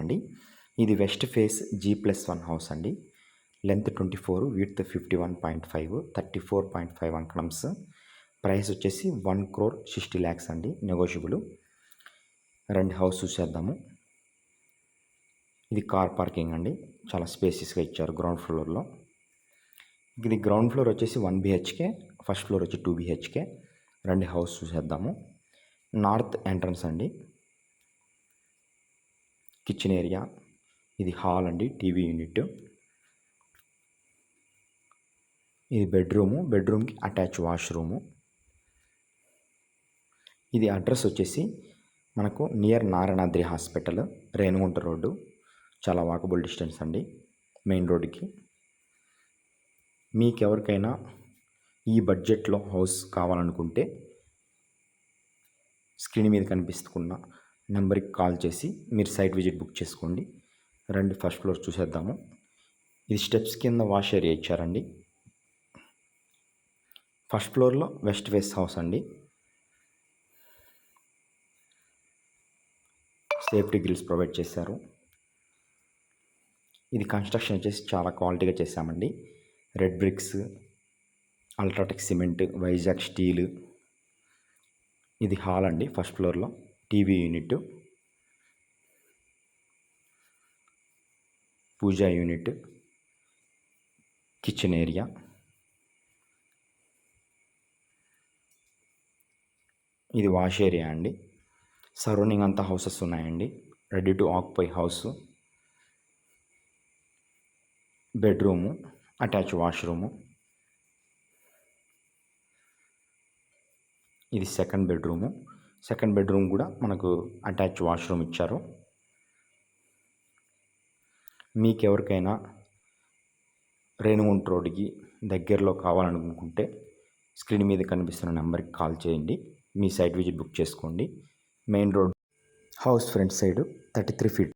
అండి. ఇది west face G+1 house అండి. Length 24, width 51.5, 34.5 అంకణమ్స్. ప్రైస్ వచ్చేసి 1,60,00,000 అండి, నెగోషియబుల్. రండి హౌస్ చూసేద్దాము. ఇది కార్ పార్కింగ్ అండి, చాలా స్పేసియస్గా ఇచ్చారు గ్రౌండ్ ఫ్లోర్లో. ఇది గ్రౌండ్ ఫ్లోర్ వచ్చేసి 1 BHK, ఫస్ట్ ఫ్లోర్ వచ్చి 2 BHK. రండి హౌస్ చూసేద్దాము. నార్త్ ఎంట్రన్స్ అండి, కిచెన్ ఏరియా. ఇది హాల్ అండి, టీవీ యూనిట్. ఇది బెడ్రూమ్కి అటాచ్ వాష్రూము. ఇది అడ్రస్ వచ్చేసి మనకు near Narayanadri hospital, Renigunta road. చాలా వాకబుల్ డిస్టెన్స్ అండి మెయిన్ రోడ్డుకి. మీకు ఎవరికైనా ఈ బడ్జెట్లో హౌస్ కావాలనుకుంటే స్క్రీన్ మీద కనిపిస్తున్న నెంబర్కి కాల్ చేసి మీరు సైట్ విజిట్ బుక్ చేసుకోండి. రండి ఫస్ట్ ఫ్లోర్ చూసేద్దాము. ఇది స్టెప్స్ కింద వాష్ ఏరియా ఇచ్చారండి. ఫస్ట్ ఫ్లోర్లో వెస్ట్ ఫేస్ హౌస్ అండి. సేఫ్టీ గ్రిల్స్ ప్రొవైడ్ చేశారు. ఇది కన్స్ట్రక్షన్ వచ్చేసి చాలా క్వాలిటీగా చేశామండి. Red bricks, UltraTech cement, Vizag steel. ఇది హాల్ అండి, ఫస్ట్ ఫ్లోర్లో TV unit, puja unit, kitchen area. ఇది వాష్ ఏరియా అండి. సరౌండింగ్ అంతా హౌసెస్ ఉన్నాయండి. Ready to occupy house. Bedroom, attach washroom. ఇది సెకండ్ బెడ్రూమ్ కూడా మనకు అటాచ్ వాష్రూమ్ ఇచ్చారు. మీకు ఎవరికైనా రేణుగుంట రోడ్డుకి దగ్గరలో కావాలనుకుంటే స్క్రీన్ మీద కనిపిస్తున్న నెంబర్కి కాల్ చేయండి. మీ సైట్ విజిట్ బుక్ చేసుకోండి. Main road, house front side 33 feet.